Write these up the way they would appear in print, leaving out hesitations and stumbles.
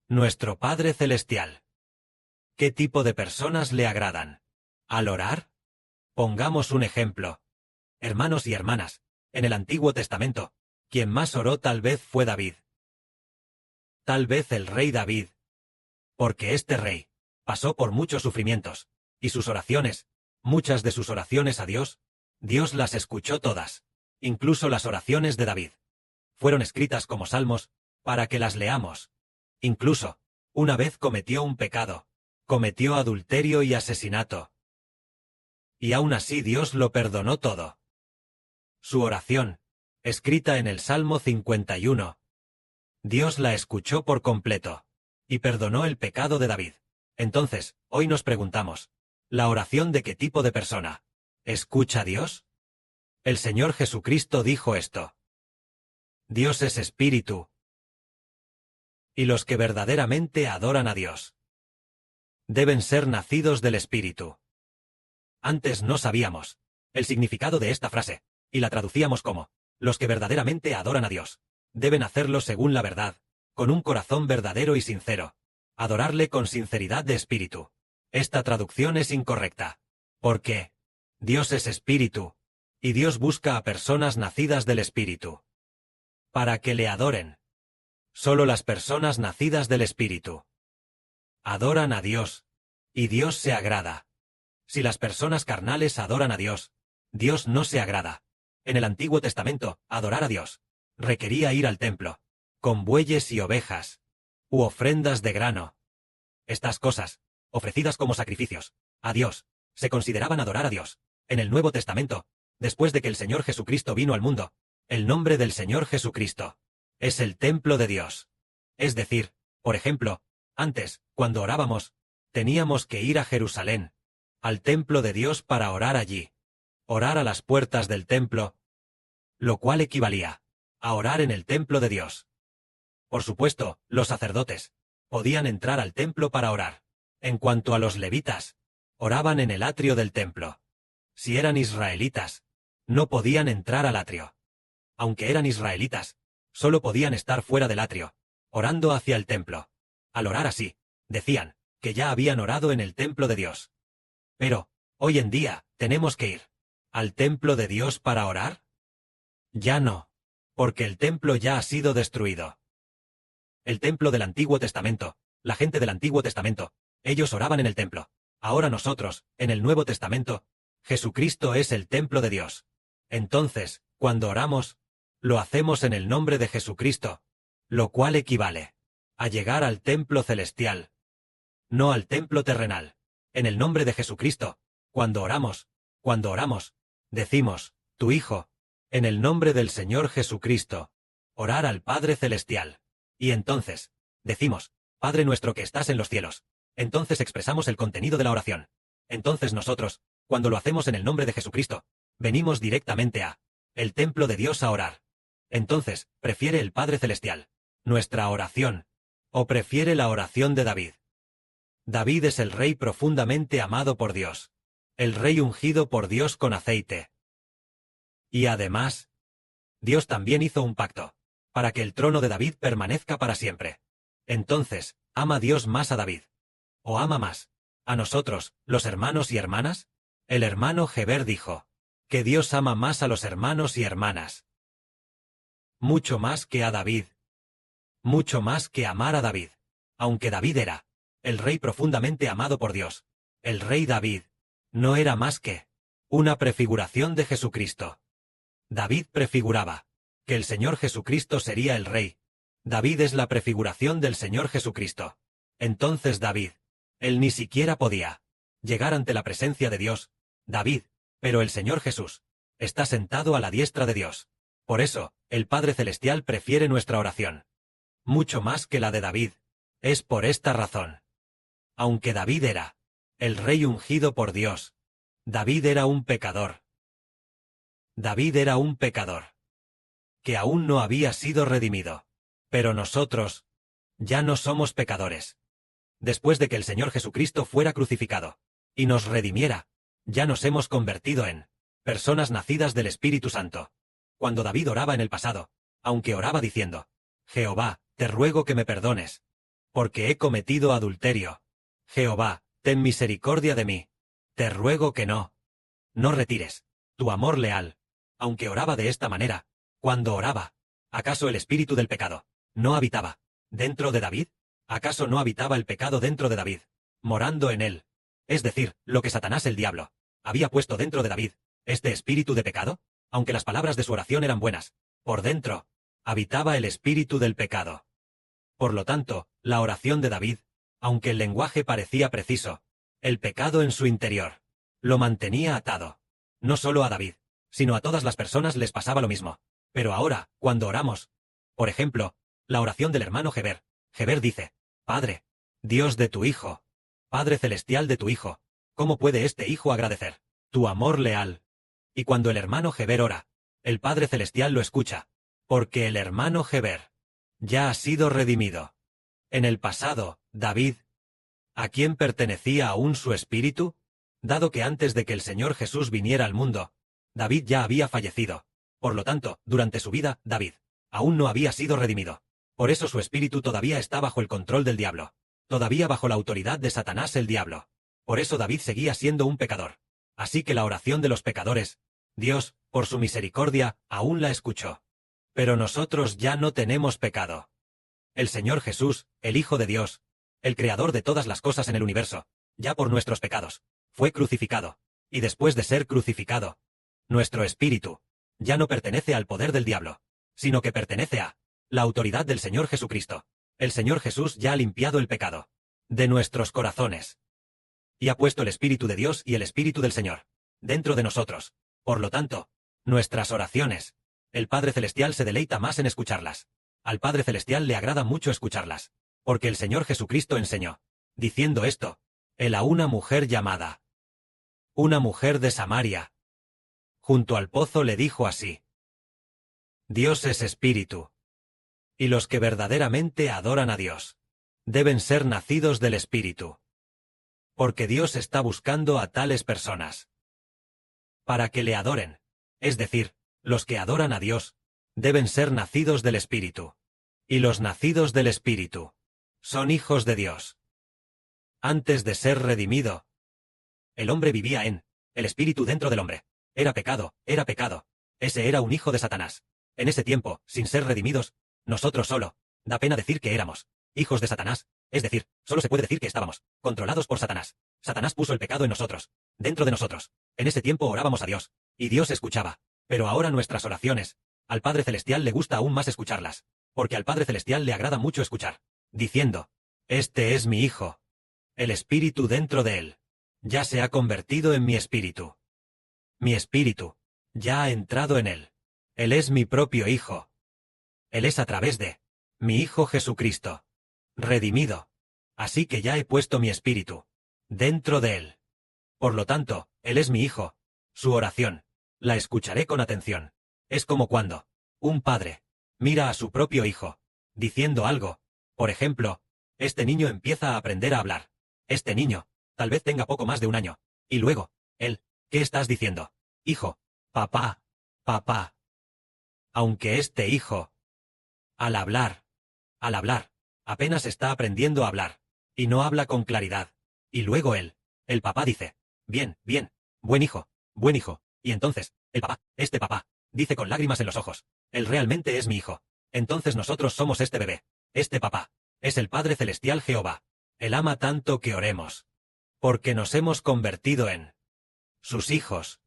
Nuestro Padre Celestial. ¿Qué tipo de personas le agradan? ¿Al orar? Pongamos un ejemplo. Hermanos y hermanas, en el Antiguo Testamento, quien más oró tal vez fue David. Tal vez el rey David. Porque este rey pasó por muchos sufrimientos, y sus oraciones, muchas de sus oraciones a Dios, Dios las escuchó todas, incluso las oraciones de David. Fueron escritas como salmos, para que las leamos. Incluso, una vez cometió un pecado, cometió adulterio y asesinato. Y aún así Dios lo perdonó todo. Su oración, escrita en el Salmo 51. Dios la escuchó por completo, y perdonó el pecado de David. Entonces, hoy nos preguntamos, ¿la oración de qué tipo de persona escucha a Dios? El Señor Jesucristo dijo esto. Dios es espíritu. Y los que verdaderamente adoran a Dios deben ser nacidos del Espíritu. Antes no sabíamos el significado de esta frase, y la traducíamos como, los que verdaderamente adoran a Dios deben hacerlo según la verdad, con un corazón verdadero y sincero, adorarle con sinceridad de espíritu. Esta traducción es incorrecta, porque Dios es espíritu, y Dios busca a personas nacidas del Espíritu para que le adoren. Solo las personas nacidas del Espíritu adoran a Dios, y Dios se agrada. Si las personas carnales adoran a Dios, Dios no se agrada. En el Antiguo Testamento, adorar a Dios requería ir al templo, con bueyes y ovejas, u ofrendas de grano. Estas cosas, ofrecidas como sacrificios a Dios, se consideraban adorar a Dios. En el Nuevo Testamento, después de que el Señor Jesucristo vino al mundo, el nombre del Señor Jesucristo es el templo de Dios. Es decir, por ejemplo, antes, cuando orábamos, teníamos que ir a Jerusalén, al templo de Dios para orar allí. Orar a las puertas del templo, lo cual equivalía a orar en el templo de Dios. Por supuesto, los sacerdotes podían entrar al templo para orar. En cuanto a los levitas, oraban en el atrio del templo. Si eran israelitas, no podían entrar al atrio. Aunque eran israelitas, solo podían estar fuera del atrio, orando hacia el templo. Al orar así, decían que ya habían orado en el templo de Dios. Pero, hoy en día, ¿tenemos que ir al templo de Dios para orar? Ya no, porque el templo ya ha sido destruido. El templo del Antiguo Testamento, la gente del Antiguo Testamento, ellos oraban en el templo. Ahora nosotros, en el Nuevo Testamento, Jesucristo es el templo de Dios. Entonces, cuando oramos, lo hacemos en el nombre de Jesucristo, lo cual equivale a llegar al templo celestial, no al templo terrenal. En el nombre de Jesucristo, cuando oramos, decimos, tu Hijo, en el nombre del Señor Jesucristo, orar al Padre Celestial. Y entonces, decimos, Padre nuestro que estás en los cielos. Entonces expresamos el contenido de la oración. Entonces nosotros, cuando lo hacemos en el nombre de Jesucristo, venimos directamente a el templo de Dios a orar. Entonces, ¿prefiere el Padre Celestial nuestra oración, o prefiere la oración de David? David es el rey profundamente amado por Dios, el rey ungido por Dios con aceite. Y además, Dios también hizo un pacto, para que el trono de David permanezca para siempre. Entonces, ¿ama Dios más a David? ¿O ama más a nosotros, los hermanos y hermanas? El hermano Heber dijo, que Dios ama más a los hermanos y hermanas. Mucho más que a David. Mucho más que amar a David. Aunque David era el rey profundamente amado por Dios, el rey David no era más que una prefiguración de Jesucristo. David prefiguraba que el Señor Jesucristo sería el rey. David es la prefiguración del Señor Jesucristo. Entonces David, él ni siquiera podía llegar ante la presencia de Dios, David, pero el Señor Jesús está sentado a la diestra de Dios. Por eso, el Padre Celestial prefiere nuestra oración mucho más que la de David. Es por esta razón. Aunque David era el rey ungido por Dios, David era un pecador. David era un pecador que aún no había sido redimido. Pero nosotros ya no somos pecadores. Después de que el Señor Jesucristo fuera crucificado y nos redimiera, ya nos hemos convertido en personas nacidas del Espíritu Santo. Cuando David oraba en el pasado, aunque oraba diciendo, Jehová, te ruego que me perdones, porque he cometido adulterio. Jehová, ten misericordia de mí. Te ruego que no retires tu amor leal. Aunque oraba de esta manera, cuando oraba, ¿acaso el espíritu del pecado no habitaba dentro de David? ¿Acaso no habitaba el pecado dentro de David, morando en él? Es decir, lo que Satanás el diablo había puesto dentro de David, este espíritu de pecado, aunque las palabras de su oración eran buenas, por dentro habitaba el espíritu del pecado. Por lo tanto, la oración de David, aunque el lenguaje parecía preciso, el pecado en su interior lo mantenía atado. No solo a David, sino a todas las personas les pasaba lo mismo. Pero ahora, cuando oramos, por ejemplo, la oración del hermano Heber dice: Padre, Dios de tu Hijo, Padre celestial de tu Hijo, ¿cómo puede este Hijo agradecer tu amor leal? Y cuando el hermano Heber ora, el Padre celestial lo escucha, porque el hermano Heber ya ha sido redimido. En el pasado, David, ¿a quién pertenecía aún su espíritu? Dado que antes de que el Señor Jesús viniera al mundo, David ya había fallecido. Por lo tanto, durante su vida, David aún no había sido redimido. Por eso su espíritu todavía está bajo el control del diablo, todavía bajo la autoridad de Satanás el diablo. Por eso David seguía siendo un pecador. Así que la oración de los pecadores, Dios, por su misericordia, aún la escuchó. Pero nosotros ya no tenemos pecado. El Señor Jesús, el Hijo de Dios, el Creador de todas las cosas en el universo, ya por nuestros pecados, fue crucificado. Y después de ser crucificado, nuestro espíritu ya no pertenece al poder del diablo, sino que pertenece a la autoridad del Señor Jesucristo. El Señor Jesús ya ha limpiado el pecado de nuestros corazones y ha puesto el Espíritu de Dios y el Espíritu del Señor dentro de nosotros. Por lo tanto, nuestras oraciones, el Padre Celestial se deleita más en escucharlas. Al Padre Celestial le agrada mucho escucharlas, porque el Señor Jesucristo enseñó, diciendo esto, él a una mujer llamada, una mujer de Samaria, junto al pozo le dijo así: Dios es espíritu, y los que verdaderamente adoran a Dios deben ser nacidos del Espíritu. Porque Dios está buscando a tales personas para que le adoren. Es decir, los que adoran a Dios deben ser nacidos del Espíritu. Y los nacidos del Espíritu son hijos de Dios. Antes de ser redimido, el hombre vivía en el Espíritu dentro del hombre. Era pecado, era pecado. Ese era un hijo de Satanás. En ese tiempo, sin ser redimidos, nosotros solo, da pena decir que éramos hijos de Satanás, es decir, solo se puede decir que estábamos controlados por Satanás. Satanás puso el pecado en nosotros, dentro de nosotros. En ese tiempo orábamos a Dios, y Dios escuchaba. Pero ahora nuestras oraciones, al Padre Celestial le gusta aún más escucharlas, porque al Padre Celestial le agrada mucho escuchar, diciendo: Este es mi Hijo. El Espíritu dentro de él ya se ha convertido en mi espíritu. Mi espíritu ya ha entrado en él. Él es mi propio Hijo. Él es a través de mi Hijo Jesucristo redimido. Así que ya he puesto mi espíritu dentro de él. Por lo tanto, él es mi Hijo. Su oración la escucharé con atención. Es como cuando un padre mira a su propio hijo, diciendo algo. Por ejemplo, este niño empieza a aprender a hablar. Este niño tal vez tenga poco más de un año. Y luego, él, ¿qué estás diciendo? Hijo, papá, papá. Aunque este hijo, al hablar, apenas está aprendiendo a hablar, y no habla con claridad. Y luego él, el papá dice: Bien, bien, buen hijo, y entonces, el papá, este papá, dice con lágrimas en los ojos: Él realmente es mi hijo. Entonces nosotros somos este bebé, este papá, es el Padre Celestial Jehová. Él ama tanto que oremos, porque nos hemos convertido en sus hijos.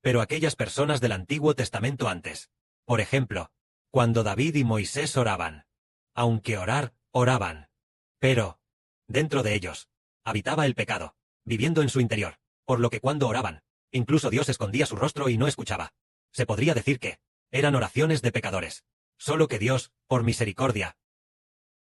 Pero aquellas personas del Antiguo Testamento antes, por ejemplo, cuando David y Moisés oraban, aunque oraban, pero dentro de ellos habitaba el pecado, viviendo en su interior, por lo que cuando oraban, incluso Dios escondía su rostro y no escuchaba. Se podría decir que eran oraciones de pecadores, solo que Dios, por misericordia,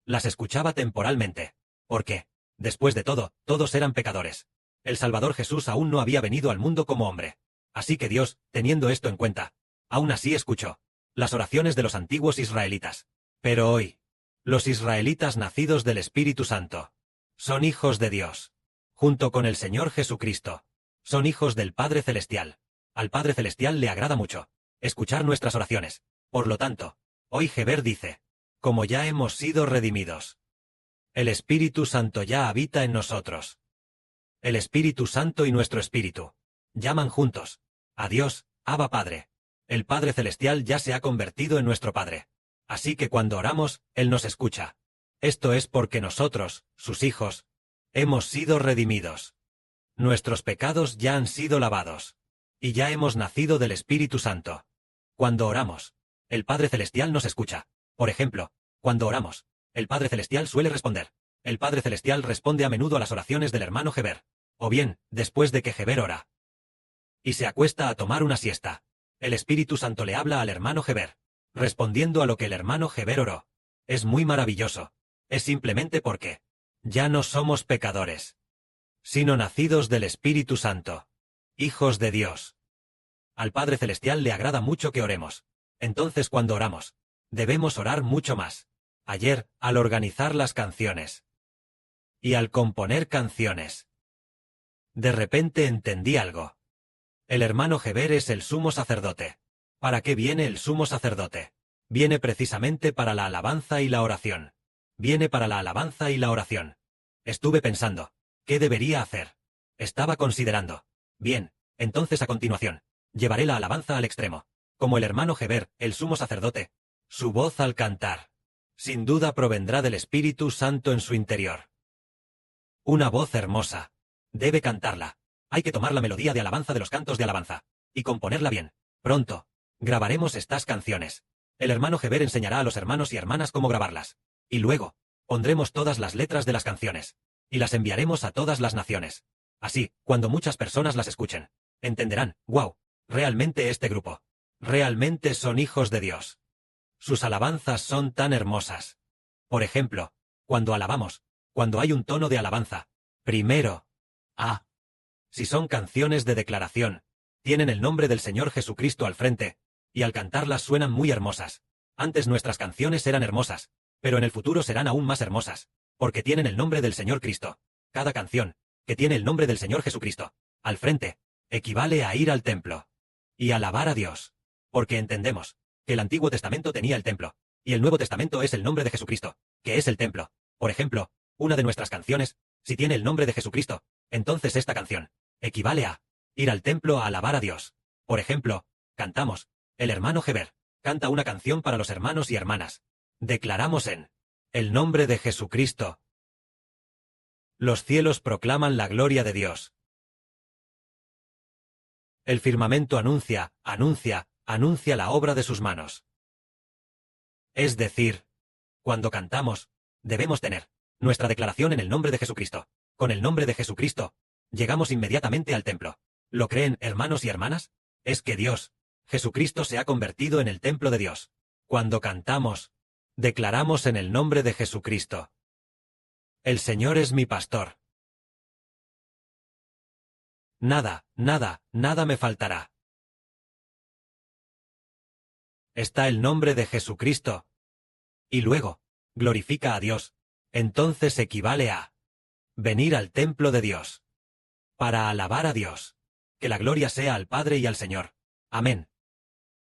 las escuchaba temporalmente, porque, después de todo, todos eran pecadores. El Salvador Jesús aún no había venido al mundo como hombre. Así que Dios, teniendo esto en cuenta, aún así escuchó las oraciones de los antiguos israelitas. Pero hoy, los israelitas nacidos del Espíritu Santo son hijos de Dios, junto con el Señor Jesucristo. Son hijos del Padre Celestial. Al Padre Celestial le agrada mucho escuchar nuestras oraciones. Por lo tanto, hoy Heber dice: como ya hemos sido redimidos, El Espíritu Santo ya habita en nosotros. El Espíritu Santo y nuestro Espíritu llaman juntos a Dios, Abba Padre. El Padre Celestial ya se ha convertido en nuestro Padre. Así que cuando oramos, Él nos escucha. Esto es porque nosotros, sus hijos, hemos sido redimidos. Nuestros pecados ya han sido lavados. Y ya hemos nacido del Espíritu Santo. Cuando oramos, el Padre Celestial nos escucha. Por ejemplo, cuando oramos, el Padre Celestial suele responder. El Padre Celestial responde a menudo a las oraciones del hermano Heber. O bien, después de que Heber ora y se acuesta a tomar una siesta, el Espíritu Santo le habla al hermano Heber, respondiendo a lo que el hermano Heber oró. Es muy maravilloso. Es simplemente porque ya no somos pecadores, sino nacidos del Espíritu Santo, hijos de Dios. Al Padre Celestial le agrada mucho que oremos. Entonces cuando oramos, debemos orar mucho más. Ayer, al organizar las canciones y al componer canciones, de repente entendí algo. El hermano Heber es el sumo sacerdote. ¿Para qué viene el sumo sacerdote? Viene precisamente para la alabanza y la oración. Viene para la alabanza y la oración. Estuve pensando, ¿qué debería hacer? Estaba considerando. Bien, entonces a continuación, llevaré la alabanza al extremo. Como el hermano Heber, el sumo sacerdote. Su voz al cantar, sin duda provendrá del Espíritu Santo en su interior. Una voz hermosa. Debe cantarla. Hay que tomar la melodía de alabanza de los cantos de alabanza y componerla bien. Pronto grabaremos estas canciones. El hermano Heber enseñará a los hermanos y hermanas cómo grabarlas. Y luego pondremos todas las letras de las canciones y las enviaremos a todas las naciones. Así, cuando muchas personas las escuchen, entenderán, wow, realmente este grupo, realmente son hijos de Dios. Sus alabanzas son tan hermosas. Por ejemplo, cuando alabamos, cuando hay un tono de alabanza, primero, si son canciones de declaración, tienen el nombre del Señor Jesucristo al frente, y al cantarlas suenan muy hermosas. Antes nuestras canciones eran hermosas, pero en el futuro serán aún más hermosas, porque tienen el nombre del Señor Cristo. Cada canción, que tiene el nombre del Señor Jesucristo al frente, equivale a ir al templo y alabar a Dios, porque entendemos que el Antiguo Testamento tenía el templo, y el Nuevo Testamento es el nombre de Jesucristo, que es el templo. Por ejemplo, una de nuestras canciones, si tiene el nombre de Jesucristo, entonces esta canción equivale a ir al templo a alabar a Dios. Por ejemplo, cantamos, el hermano Heber canta una canción para los hermanos y hermanas. Declaramos en el nombre de Jesucristo. Los cielos proclaman la gloria de Dios. El firmamento anuncia la obra de sus manos. Es decir, cuando cantamos, debemos tener nuestra declaración en el nombre de Jesucristo. Con el nombre de Jesucristo, llegamos inmediatamente al templo. ¿Lo creen, hermanos y hermanas? Es que Dios, Jesucristo se ha convertido en el templo de Dios. Cuando cantamos, declaramos en el nombre de Jesucristo. El Señor es mi pastor. Nada me faltará. Está el nombre de Jesucristo. Y luego, glorifica a Dios. Entonces equivale a venir al templo de Dios para alabar a Dios. Que la gloria sea al Padre y al Señor. Amén.